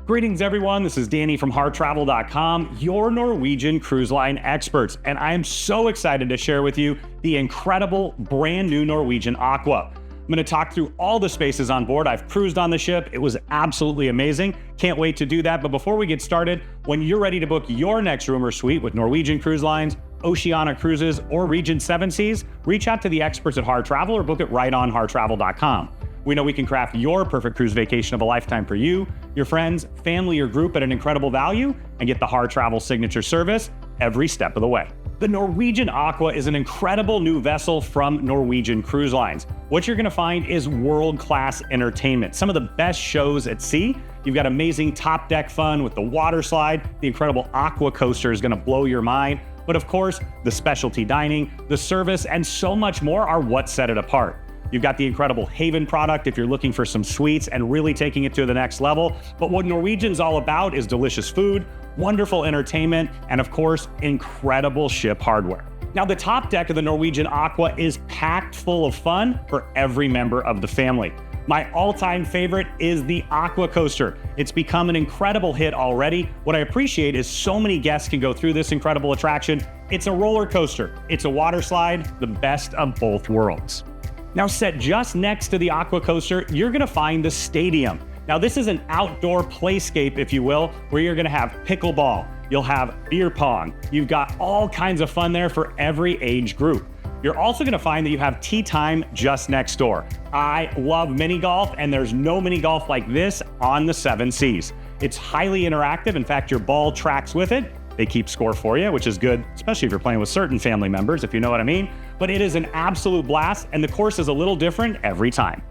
Greetings everyone, this is Danny from HarrTravel.com, your Norwegian cruise line experts, and I am so excited to share with you the incredible brand new Norwegian Aqua. I'm going to talk through all the spaces on board. I've cruised on the ship. It was absolutely amazing. Can't wait to do that. But before we get started, when you're ready to book your next room or suite with Norwegian Cruise Lines, Oceania Cruises, or Regent Seven Seas, reach out to the experts at Harr Travel or book it right on HarrTravel.com. We know we can craft your perfect cruise vacation of a lifetime for you, your friends, family, or group at an incredible value, and get the Harr Travel signature service every step of the way. The Norwegian Aqua is an incredible new vessel from Norwegian Cruise Lines. What you're going to find is world-class entertainment, some of the best shows at sea. You've got amazing top deck fun with the water slide. The incredible Aqua coaster is going to blow your mind. But of course, the specialty dining, the service, and so much more are what set it apart. You've got the incredible Haven product if you're looking for some sweets and really taking it to the next level. But what Norwegian's all about is delicious food, wonderful entertainment, and of course, incredible ship hardware. Now, the top deck of the Norwegian Aqua is packed full of fun for every member of the family. My all-time favorite is the Aqua Coaster. It's become an incredible hit already. What I appreciate is so many guests can go through this incredible attraction. It's a roller coaster. It's a water slide, the best of both worlds. Now, set just next to the Aqua Coaster, you're gonna find the Stadium. Now, this is an outdoor playscape, if you will, where you're gonna have pickleball, you'll have beer pong, you've got all kinds of fun there for every age group. You're also gonna find that you have tea time just next door. I love mini golf, and there's no mini golf like this on the Seven Seas. It's highly interactive. In fact, your ball tracks with it. They keep score for you, which is good, especially if you're playing with certain family members, if you know what I mean. But it is an absolute blast, and the course is a little different every time.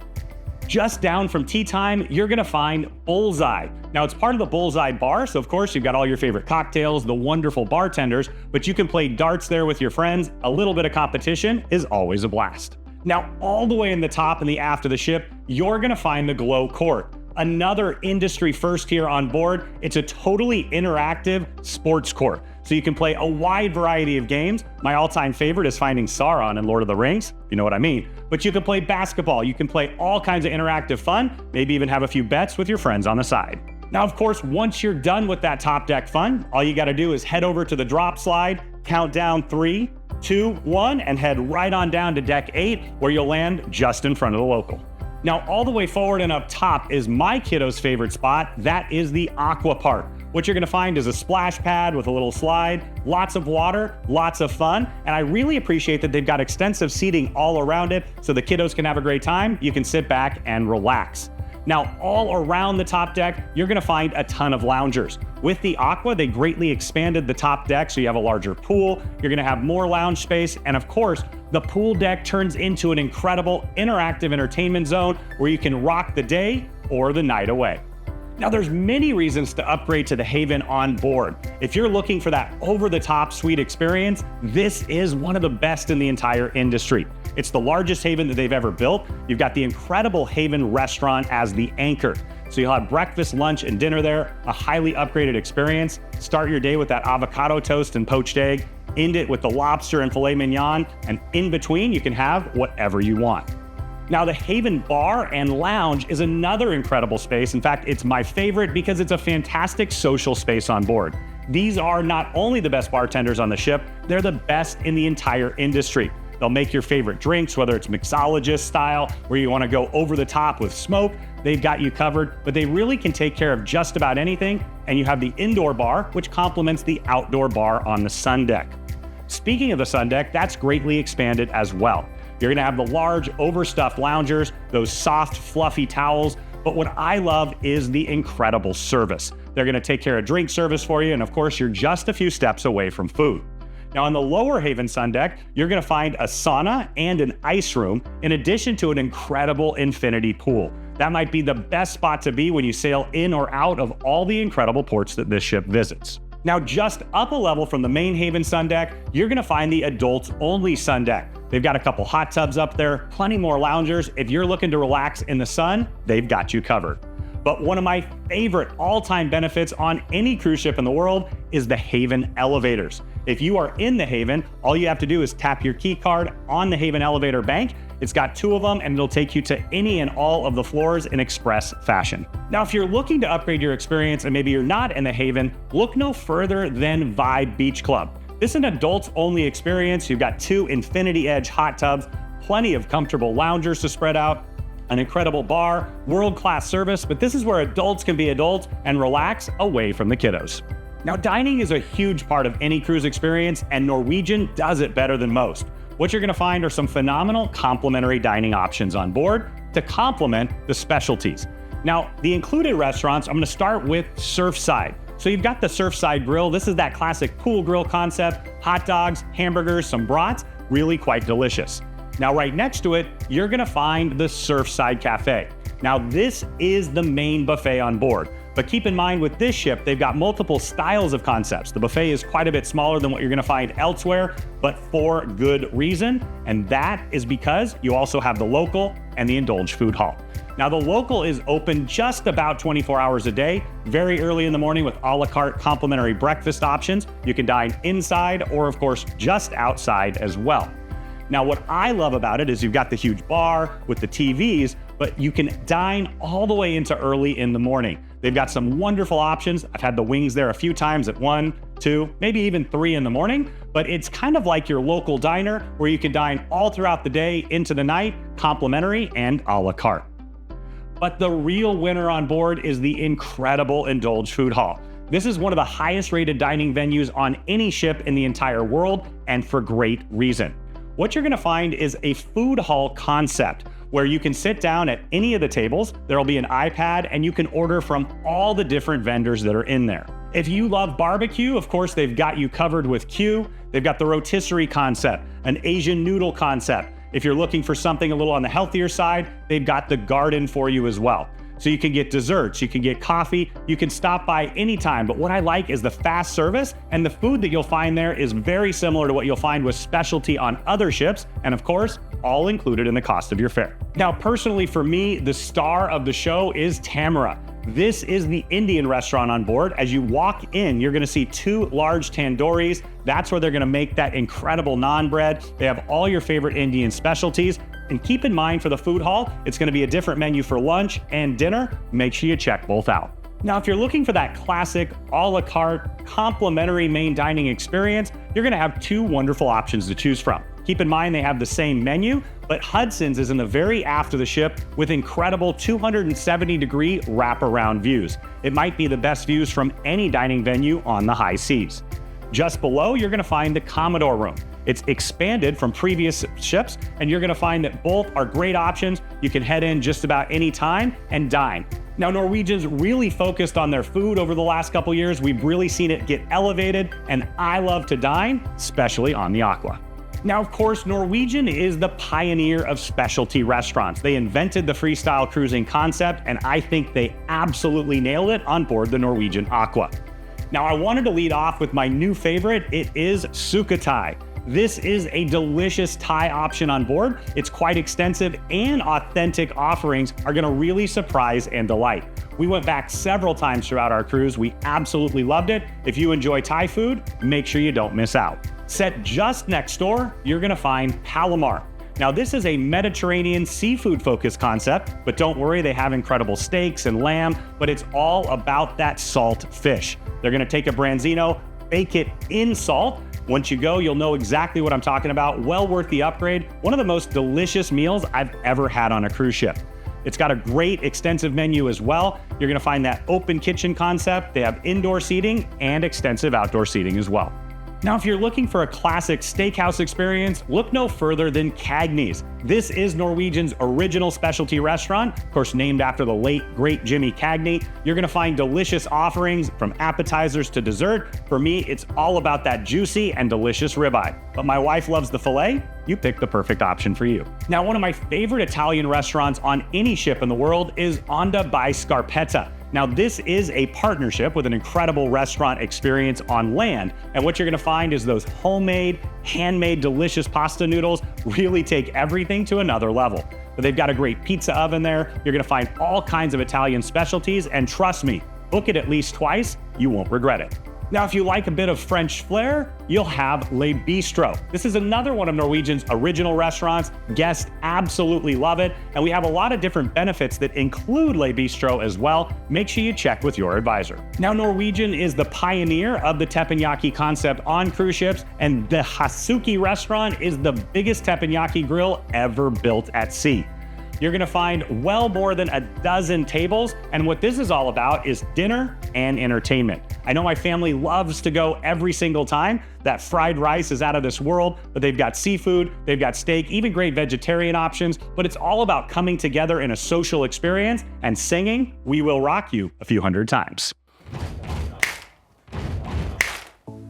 Just down from tea time, you're gonna find Bullseye. Now, it's part of the Bullseye bar, so of course you've got all your favorite cocktails, the wonderful bartenders, but you can play darts there with your friends. A little bit of competition is always a blast. Now, all the way in the top and the aft of the ship, you're gonna find the Glow Court. Another industry first here on board. It's a totally interactive sports court. So you can play a wide variety of games. My all-time favorite is finding Sauron in Lord of the Rings, if you know what I mean. But you can play basketball, you can play all kinds of interactive fun, maybe even have a few bets with your friends on the side. Now, of course, once you're done with that top deck fun, all you gotta do is head over to the drop slide, count down 3, 2, 1, and head right on down to deck 8, where you'll land just in front of the local. Now, all the way forward and up top is my kiddo's favorite spot. That is the Aqua Park. What you're gonna find is a splash pad with a little slide, lots of water, lots of fun, and I really appreciate that they've got extensive seating all around it so the kiddos can have a great time. You can sit back and relax. Now, all around the top deck, you're gonna find a ton of loungers. With the Aqua, they greatly expanded the top deck so you have a larger pool, you're gonna have more lounge space, and of course, the pool deck turns into an incredible interactive entertainment zone where you can rock the day or the night away. Now, there's many reasons to upgrade to the Haven on board. If you're looking for that over-the-top suite experience, this is one of the best in the entire industry. It's the largest Haven that they've ever built. You've got the incredible Haven restaurant as the anchor. So you'll have breakfast, lunch, and dinner there, a highly upgraded experience. Start your day with that avocado toast and poached egg, end it with the lobster and filet mignon, and in between, you can have whatever you want. Now, the Haven Bar and Lounge is another incredible space. In fact, it's my favorite because it's a fantastic social space on board. These are not only the best bartenders on the ship, they're the best in the entire industry. They'll make your favorite drinks, whether it's mixologist style, where you want to go over the top with smoke, they've got you covered, but they really can take care of just about anything. And you have the indoor bar, which complements the outdoor bar on the sun deck. Speaking of the sun deck, that's greatly expanded as well. You're gonna have the large overstuffed loungers, those soft, fluffy towels, but what I love is the incredible service. They're gonna take care of drink service for you, and of course, you're just a few steps away from food. Now, on the lower Haven sun deck, you're gonna find a sauna and an ice room, in addition to an incredible infinity pool. That might be the best spot to be when you sail in or out of all the incredible ports that this ship visits. Now, just up a level from the main Haven sun deck, you're gonna find the adults only sun deck. They've got a couple hot tubs up there, plenty more loungers. If you're looking to relax in the sun, they've got you covered. But one of my favorite all-time benefits on any cruise ship in the world is the Haven elevators. If you are in the Haven, all you have to do is tap your key card on the Haven elevator bank, It's got 2 of them, and it'll take you to any and all of the floors in express fashion. Now, if you're looking to upgrade your experience and maybe you're not in the Haven, look no further than Vibe Beach Club. This is an adults-only experience. You've got 2 infinity edge hot tubs, plenty of comfortable loungers to spread out, an incredible bar, world-class service, but this is where adults can be adults and relax away from the kiddos. Now, dining is a huge part of any cruise experience, and Norwegian does it better than most. What you're gonna find are some phenomenal complimentary dining options on board to complement the specialties. Now, the included restaurants, I'm gonna start with Surfside. So you've got the Surfside Grill. This is that classic pool grill concept, hot dogs, hamburgers, some brats, really quite delicious. Now, right next to it, you're gonna find the Surfside Cafe. Now, this is the main buffet on board, but keep in mind with this ship, they've got multiple styles of concepts. The buffet is quite a bit smaller than what you're gonna find elsewhere, but for good reason, and that is because you also have the local and the indulge food hall. Now, the local is open just about 24 hours a day, very early in the morning with a la carte complimentary breakfast options. You can dine inside or, of course, just outside as well. Now, what I love about it is you've got the huge bar with the TVs, but you can dine all the way into early in the morning. They've got some wonderful options. I've had the wings there a few times at 1, 2, maybe even 3 in the morning, but it's kind of like your local diner where you can dine all throughout the day into the night, complimentary and a la carte. But the real winner on board is the incredible Indulge Food Hall. This is one of the highest rated dining venues on any ship in the entire world, and for great reason. What you're gonna find is a food hall concept where you can sit down at any of the tables. There'll be an iPad and you can order from all the different vendors that are in there. If you love barbecue, of course, they've got you covered with Q. They've got the rotisserie concept, an Asian noodle concept. If you're looking for something a little on the healthier side, they've got the garden for you as well. So you can get desserts, you can get coffee, you can stop by anytime. But what I like is the fast service, and the food that you'll find there is very similar to what you'll find with specialty on other ships, and of course, all included in the cost of your fare. Now, personally for me, the star of the show is Tamara. This is the Indian restaurant on board. As you walk in, you're gonna see 2 large tandooris. That's where they're gonna make that incredible naan bread. They have all your favorite Indian specialties. And keep in mind for the food hall, it's gonna be a different menu for lunch and dinner. Make sure you check both out. Now, if you're looking for that classic a la carte complimentary main dining experience, you're gonna have 2 wonderful options to choose from. Keep in mind they have the same menu, but Hudson's is in the very aft of the ship with incredible 270-degree wraparound views. It might be the best views from any dining venue on the high seas. Just below, you're gonna find the Commodore room. It's expanded from previous ships, and you're gonna find that both are great options. You can head in just about any time and dine. Now, Norwegian's really focused on their food over the last couple years. We've really seen it get elevated, and I love to dine, especially on the Aqua. Now, of course, Norwegian is the pioneer of specialty restaurants. They invented the freestyle cruising concept, and I think they absolutely nailed it on board the Norwegian Aqua. Now, I wanted to lead off with my new favorite. It is Sukhothai. This is a delicious Thai option on board. It's quite extensive, and authentic offerings are gonna really surprise and delight. We went back several times throughout our cruise. We absolutely loved it. If you enjoy Thai food, make sure you don't miss out. Set just next door, you're gonna find Palomar. Now, this is a Mediterranean seafood-focused concept, but don't worry, they have incredible steaks and lamb, but it's all about that salt fish. They're gonna take a branzino, bake it in salt. Once you go, you'll know exactly what I'm talking about. Well worth the upgrade. One of the most delicious meals I've ever had on a cruise ship. It's got a great extensive menu as well. You're gonna find that open kitchen concept. They have indoor seating and extensive outdoor seating as well. Now, if you're looking for a classic steakhouse experience, look no further than Cagney's. This is Norwegian's original specialty restaurant, of course, named after the late, great Jimmy Cagney. You're gonna find delicious offerings from appetizers to dessert. For me, it's all about that juicy and delicious ribeye. But my wife loves the filet. You picked the perfect option for you. Now, one of my favorite Italian restaurants on any ship in the world is Onda by Scarpetta. Now, this is a partnership with an incredible restaurant experience on land. And what you're gonna find is those homemade, handmade, delicious pasta noodles really take everything to another level. But they've got a great pizza oven there. You're gonna find all kinds of Italian specialties. And trust me, book it at least twice, you won't regret it. Now, if you like a bit of French flair, you'll have Le Bistro. This is another one of Norwegian's original restaurants. Guests absolutely love it, and we have a lot of different benefits that include Le Bistro as well. Make sure you check with your advisor. Now, Norwegian is the pioneer of the teppanyaki concept on cruise ships, and the Hasuki restaurant is the biggest teppanyaki grill ever built at sea. You're gonna find well more than a dozen tables, and what this is all about is dinner and entertainment. I know my family loves to go every single time. That fried rice is out of this world, but they've got seafood, they've got steak, even great vegetarian options, but it's all about coming together in a social experience and singing "We Will Rock You" a few hundred times.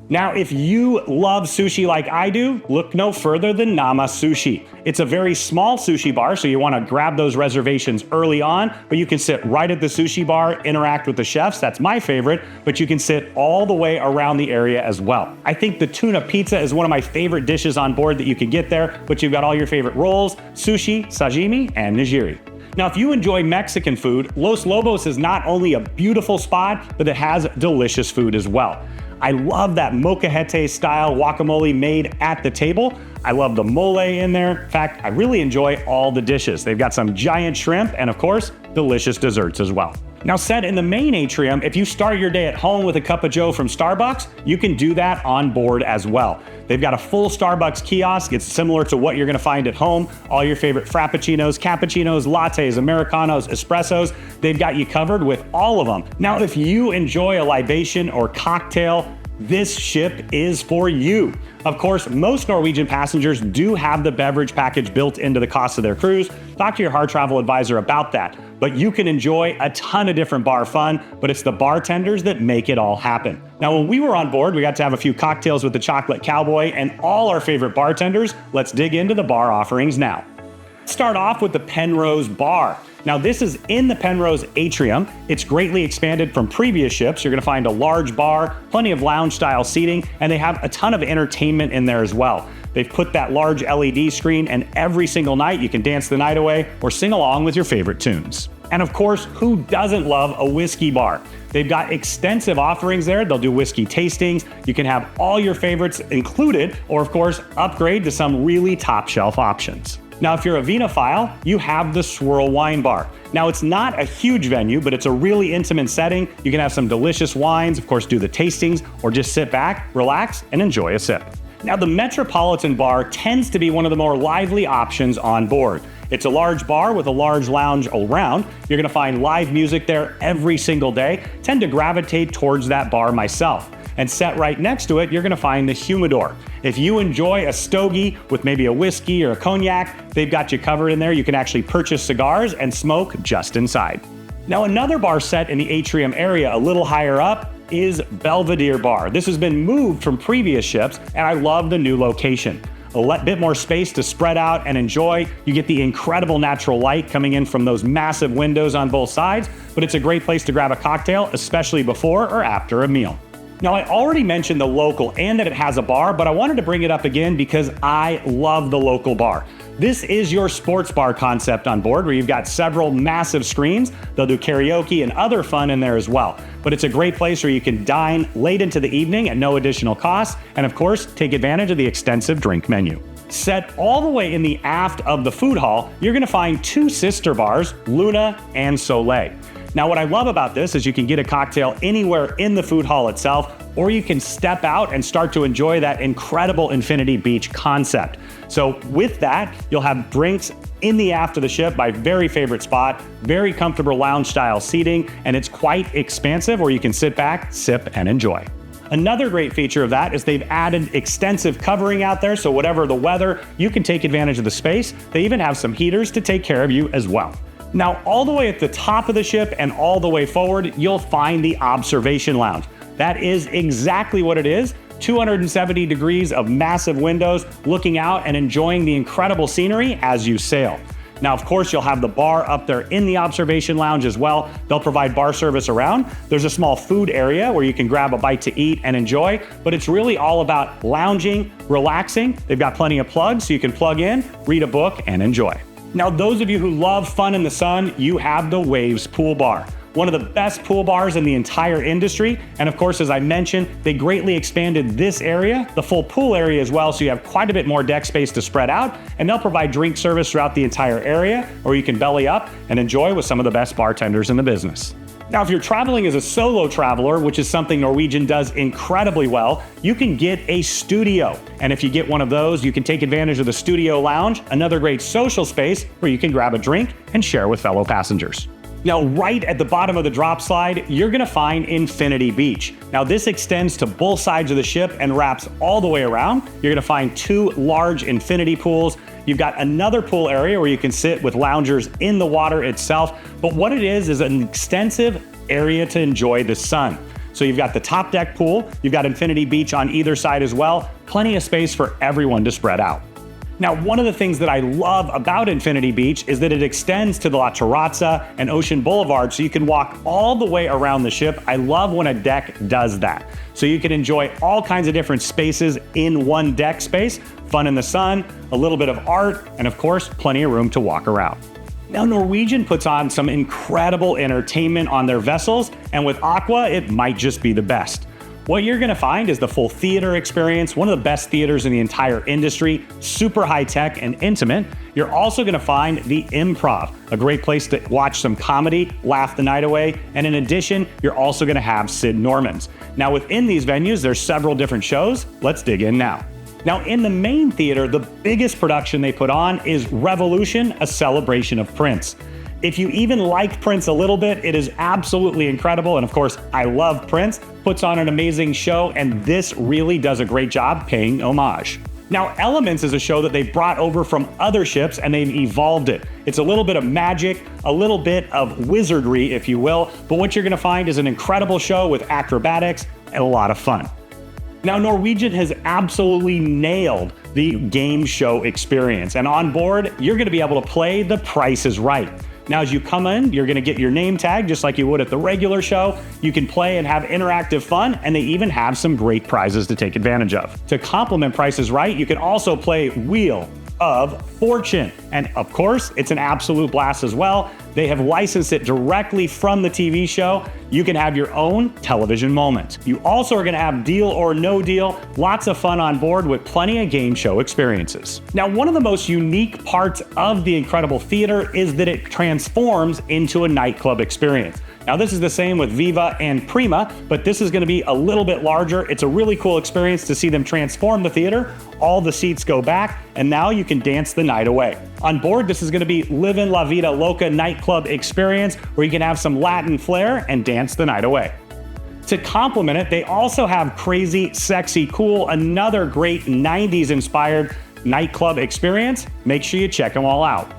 Now, if you love sushi like I do, look no further than Nama Sushi. It's a very small sushi bar, so you want to grab those reservations early on, but you can sit right at the sushi bar, interact with the chefs. That's my favorite, but you can sit all the way around the area as well. I think the tuna pizza is one of my favorite dishes on board that you can get there, but you've got all your favorite rolls, sushi, sashimi, and nigiri. Now, if you enjoy Mexican food, Los Lobos is not only a beautiful spot, but it has delicious food as well. I love that molcajete style guacamole made at the table. I love the mole in there. In fact, I really enjoy all the dishes. They've got some giant shrimp and, of course, delicious desserts as well. Now, set in the main atrium, if you start your day at home with a cup of joe from Starbucks, you can do that on board as well. They've got a full Starbucks kiosk. It's similar to what you're gonna find at home. All your favorite frappuccinos, cappuccinos, lattes, Americanos, espressos, they've got you covered with all of them. Now, if you enjoy a libation or cocktail, this ship is for you. Of course, most Norwegian passengers do have the beverage package built into the cost of their cruise. Talk to your Harr travel advisor about that. But you can enjoy a ton of different bar fun, but it's the bartenders that make it all happen. Now, when we were on board, we got to have a few cocktails with the Chocolate Cowboy and all our favorite bartenders. Let's dig into the bar offerings now. Start off with the Penrose Bar. Now, this is in the Penrose atrium. It's greatly expanded from previous ships. You're gonna find a large bar, plenty of lounge style seating, and they have a ton of entertainment in there as well. They've put that large LED screen, and every single night you can dance the night away or sing along with your favorite tunes. And of course, who doesn't love a whiskey bar? They've got extensive offerings there. They'll do whiskey tastings. You can have all your favorites included, or of course, upgrade to some really top shelf options. Now, if you're a vinophile, you have the Swirl Wine Bar. Now, it's not a huge venue, but it's a really intimate setting. You can have some delicious wines, of course, do the tastings, or just sit back, relax, and enjoy a sip. Now, the Metropolitan Bar tends to be one of the more lively options on board. It's a large bar with a large lounge around. You're gonna find live music there every single day. Tend to gravitate towards that bar myself. And set right next to it, you're gonna find the Humidor. If you enjoy a stogie with maybe a whiskey or a cognac, they've got you covered in there. You can actually purchase cigars and smoke just inside. Now, another bar set in the atrium area a little higher up is Belvedere Bar. This has been moved from previous ships, and I love the new location. A bit more space to spread out and enjoy. You get the incredible natural light coming in from those massive windows on both sides, but it's a great place to grab a cocktail, especially before or after a meal. Now, I already mentioned the local and that it has a bar, but I wanted to bring it up again because I love the local bar. This is your sports bar concept on board, where you've got several massive screens. They'll do karaoke and other fun in there as well. But it's a great place where you can dine late into the evening at no additional cost, and of course, take advantage of the extensive drink menu. Set all the way in the aft of the food hall, you're gonna find two sister bars, Luna and Soleil. Now, what I love about this is you can get a cocktail anywhere in the food hall itself, or you can step out and start to enjoy that incredible Infinity Beach concept. So with that, you'll have drinks in the aft of the ship, my very favorite spot, very comfortable lounge style seating, and it's quite expansive where you can sit back, sip, and enjoy. Another great feature of that is they've added extensive covering out there, so whatever the weather, you can take advantage of the space. They even have some heaters to take care of you as well. Now, all the way at the top of the ship and all the way forward, you'll find the observation lounge. That is exactly what it is. 270 degrees of massive windows looking out and enjoying the incredible scenery as you sail. Now, of course, you'll have the bar up there in the observation lounge as well. They'll provide bar service around. There's a small food area where you can grab a bite to eat and enjoy, but it's really all about lounging, relaxing. They've got plenty of plugs so you can plug in, read a book, and enjoy. Now, those of you who love fun in the sun, you have the Waves Pool Bar. one of the best pool bars in the entire industry. And of course, as I mentioned, they greatly expanded this area, the full pool area as well, so you have quite a bit more deck space to spread out, and they'll provide drink service throughout the entire area, or you can belly up and enjoy with some of the best bartenders in the business. Now, if you're traveling as a solo traveler, which is something Norwegian does incredibly well, you can get a studio. And if you get one of those, you can take advantage of the studio lounge, another great social space where you can grab a drink and share with fellow passengers. Now, right at the bottom of the drop slide, you're gonna find Infinity Beach. Now, this extends to both sides of the ship and wraps all the way around. You're gonna find 2 large infinity pools. You've got another pool area where you can sit with loungers in the water itself. But what it is an extensive area to enjoy the sun. So you've got the top deck pool, you've got Infinity Beach on either side as well. Plenty of space for everyone to spread out. Now, one of the things that I love about Infinity Beach is that it extends to the La Terrazza and Ocean Boulevard, so you can walk all the way around the ship. I love when a deck does that. So you can enjoy all kinds of different spaces in one deck space, fun in the sun, a little bit of art, and of course, plenty of room to walk around. Now, Norwegian puts on some incredible entertainment on their vessels, and with Aqua, it might just be the best. What you're gonna find is the full theater experience, one of the best theaters in the entire industry, super high tech and intimate. You're also gonna find the Improv, a great place to watch some comedy, laugh the night away. And in addition, you're also gonna have Sid Norman's. Now, within these venues, there's several different shows. Let's dig in now. Now, in the main theater, the biggest production they put on is Revolution, a celebration of Prince. If you even like Prince a little bit, it is absolutely incredible. And of course, I love Prince, puts on an amazing show, and this really does a great job paying homage. Now, Elements is a show that they've brought over from other ships and they've evolved it. It's a little bit of magic, a little bit of wizardry, if you will, but what you're gonna find is an incredible show with acrobatics and a lot of fun. Now, Norwegian has absolutely nailed the game show experience, and on board, you're gonna be able to play The Price is Right. Now, as you come in, you're gonna get your name tag just like you would at the regular show. You can play and have interactive fun, and they even have some great prizes to take advantage of. To complement Price is Right, you can also play Wheel of Fortune. And of course, it's an absolute blast as well. They have licensed it directly from the TV show. You can have your own television moment. You also are gonna have Deal or No Deal, lots of fun on board with plenty of game show experiences. Now, one of the most unique parts of the incredible theater is that it transforms into a nightclub experience. Now, this is the same with Viva and Prima, but this is gonna be a little bit larger. It's a really cool experience to see them transform the theater. All the seats go back, and now you can dance the night away. On board, this is gonna be Livin' La Vida Loca nightclub experience, where you can have some Latin flair and dance the night away. To complement it, they also have Crazy, Sexy, Cool, another great 90s inspired nightclub experience. Make sure you check them all out.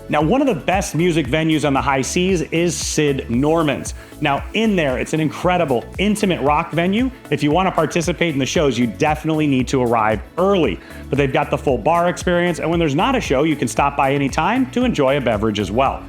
Now, one of the best music venues on the high seas is Sid Norman's. Now, in there, it's an incredible, intimate rock venue. If you want to participate in the shows, you definitely need to arrive early. But they've got the full bar experience, and when there's not a show, you can stop by anytime to enjoy a beverage as well.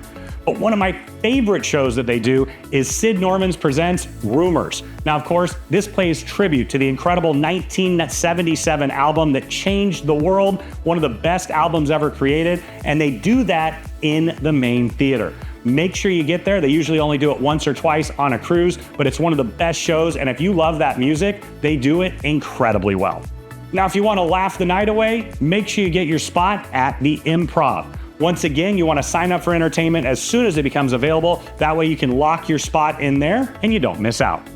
But one of my favorite shows that they do is Sid Norman's presents Rumors. Now, of course, this plays tribute to the incredible 1977 album that changed the world, one of the best albums ever created, and they do that in the main theater. Make sure you get there. They usually only do it once or twice on a cruise, but it's one of the best shows, and if you love that music, they do it incredibly well. Now, if you want to laugh the night away, make sure you get your spot at the Improv. Once again, you want to sign up for entertainment as soon as it becomes available. That way you can lock your spot in there and you don't miss out.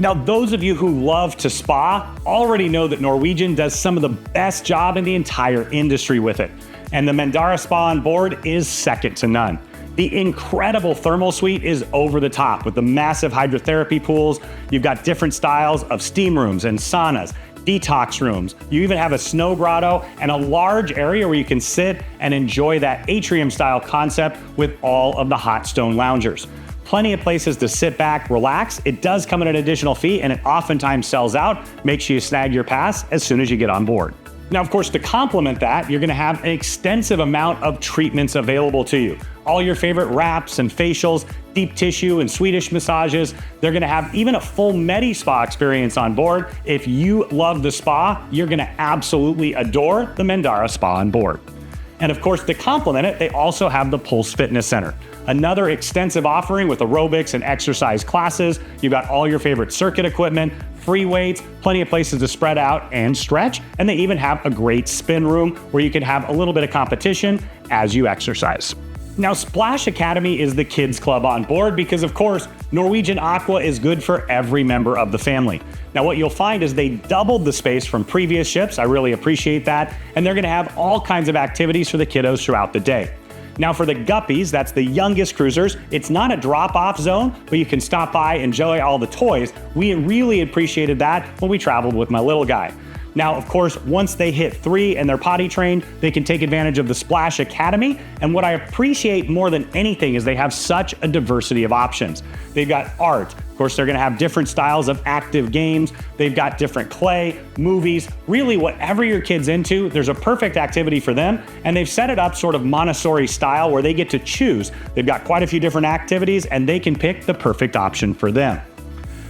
Now, those of you who love to spa already know that Norwegian does some of the best job in the entire industry with it. And the Mandara Spa on board is second to none. The incredible thermal suite is over the top with the massive hydrotherapy pools. You've got different styles of steam rooms and saunas, detox rooms. You even have a snow grotto and a large area where you can sit and enjoy that atrium style concept with all of the hot stone loungers. Plenty of places to sit back, relax. It does come at an additional fee and it oftentimes sells out. Make sure you snag your pass as soon as you get on board. Now, of course, to complement that, you're gonna have an extensive amount of treatments available to you. All your favorite wraps and facials, deep tissue and Swedish massages. They're gonna have even a full Medi-Spa experience on board. If you love the spa, you're gonna absolutely adore the Mandara Spa on board. And of course, to complement it, they also have the Pulse Fitness Center. Another extensive offering with aerobics and exercise classes. You've got all your favorite circuit equipment, free weights, plenty of places to spread out and stretch, and they even have a great spin room where you can have a little bit of competition as you exercise. Now, Splash Academy is the kids club on board because, of course, Norwegian Aqua is good for every member of the family. Now, what you'll find is they doubled the space from previous ships. I really appreciate that. And they're going to have all kinds of activities for the kiddos throughout the day. Now, for the guppies, that's the youngest cruisers, it's not a drop-off zone, but you can stop by, enjoy all the toys. We really appreciated that when we traveled with my little guy. Now, of course, once they hit 3 and they're potty trained, they can take advantage of the Splash Academy. And what I appreciate more than anything is they have such a diversity of options. They've got art. Of course, they're gonna have different styles of active games. They've got different clay, movies, really whatever your kid's into, there's a perfect activity for them. And they've set it up sort of Montessori style where they get to choose. They've got quite a few different activities and they can pick the perfect option for them.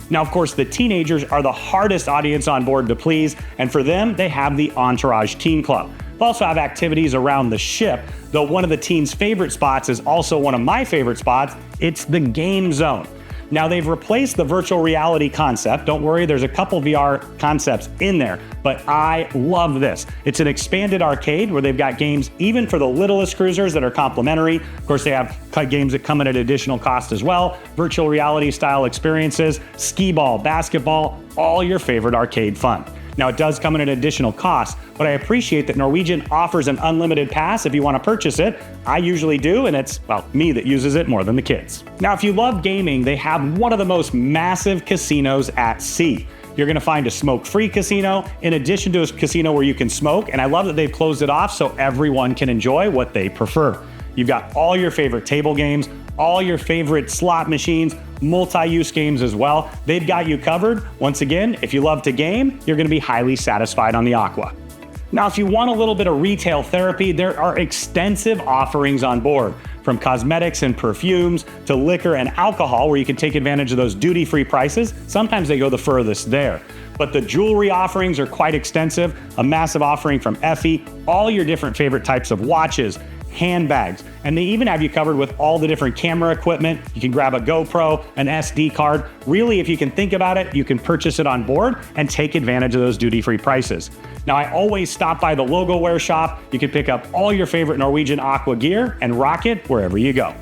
Now, of course, the teenagers are the hardest audience on board to please, and for them, they have the Entourage Teen Club. They'll also have activities around the ship, though one of the teens' favorite spots is also one of my favorite spots. It's the game zone. Now, they've replaced the virtual reality concept. Don't worry, there's a couple VR concepts in there, but I love this. It's an expanded arcade where they've got games even for the littlest cruisers that are complimentary. Of course, they have games that come at an additional cost as well, virtual reality style experiences, skee ball, basketball, all your favorite arcade fun. Now, it does come at an additional cost, but I appreciate that Norwegian offers an unlimited pass if you want to purchase it. I usually do, and it's, well, me that uses it more than the kids. Now, if you love gaming, they have one of the most massive casinos at sea. You're gonna find a smoke-free casino in addition to a casino where you can smoke, and I love that they've closed it off so everyone can enjoy what they prefer. You've got all your favorite table games, all your favorite slot machines, multi-use games as well. They've got you covered. Once again, if you love to game, you're gonna be highly satisfied on the Aqua. Now, if you want a little bit of retail therapy, there are extensive offerings on board, from cosmetics and perfumes to liquor and alcohol, where you can take advantage of those duty-free prices. Sometimes they go the furthest there. But the jewelry offerings are quite extensive, a massive offering from Effie, all your different favorite types of watches, handbags, and they even have you covered with all the different camera equipment. You can grab a GoPro, an SD card. Really, if you can think about it, you can purchase it on board and take advantage of those duty-free prices. Now, I always stop by the Logo Wear shop. You can pick up all your favorite Norwegian Aqua gear and rock it wherever you go.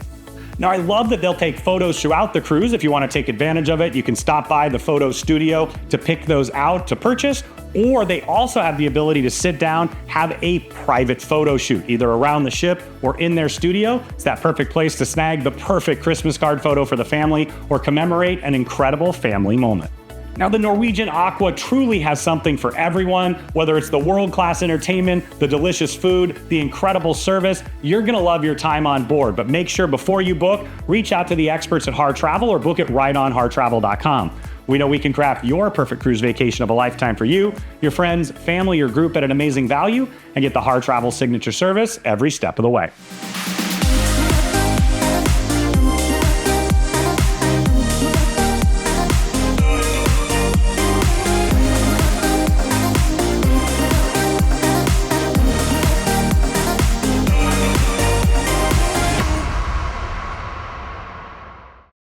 Now, I love that they'll take photos throughout the cruise. If you want to take advantage of it, you can stop by the photo studio to pick those out to purchase, or they also have the ability to sit down, have a private photo shoot, either around the ship or in their studio. It's that perfect place to snag the perfect Christmas card photo for the family or commemorate an incredible family moment. Now, the Norwegian Aqua truly has something for everyone, whether it's the world-class entertainment, the delicious food, the incredible service. You're gonna love your time on board, but make sure before you book, reach out to the experts at Harr Travel or book it right on harrtravel.com. We know we can craft your perfect cruise vacation of a lifetime for you, your friends, family, or group at an amazing value, and get the Harr Travel signature service every step of the way.